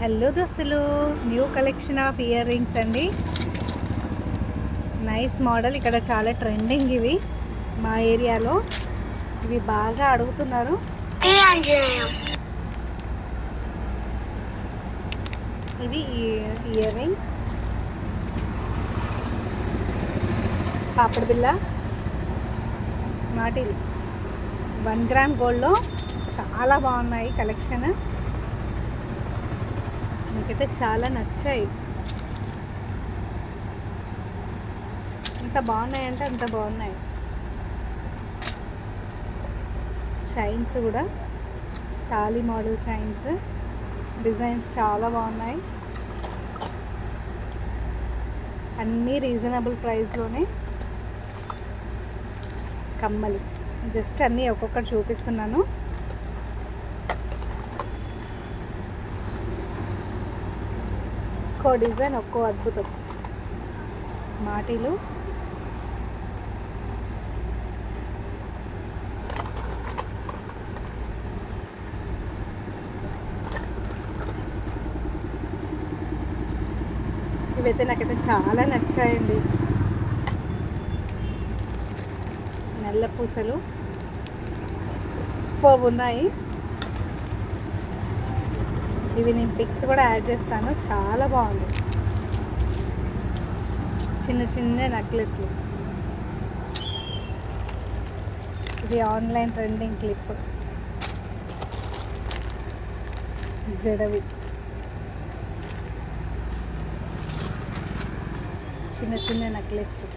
Hello దోస్తులు, new collection of earrings అండి. Nice model. ఇక్కడ చాలా ట్రెండింగ్ ఇవి మా ఏరియాలో. ఇవి బాగా అడుగుతున్నారు. ఇవి ఇయర్ రింగ్స్, పాపడి బిల్ల, మాటిల్ 1 గ్రామ్ గోల్డ్లో చాలా బాగున్నాయి కలెక్షన్. నాకైతే చాలా నచ్చాయి. ఎంత బాగున్నాయంటే అంత బాగున్నాయి. చైన్స్ కూడా తాళి మోడల్ చైన్స్, డిజైన్స్ చాలా బాగున్నాయి. అన్నీ రీజనబుల్ ప్రైస్లోనే. కమ్మలు జస్ట్ అన్నీ ఒక్కొక్కటి చూపిస్తున్నాను. ఒక్కో డిజైన్ ఒక్కో అద్భుతం. మాటీలు, ఇవైతే నాకైతే చాలా నచ్చాయండి. నల్ల పూసలు సూపర్ ఉన్నాయి. ఇవి నేను పిక్స్ కూడా యాడ్ చేస్తాను. చాలా బాగుంది. చిన్న చిన్న నెక్లెస్లు. ఇది ఆన్లైన్ ట్రెండింగ్ క్లిప్. జడవి చిన్న చిన్న నెక్లెస్లు.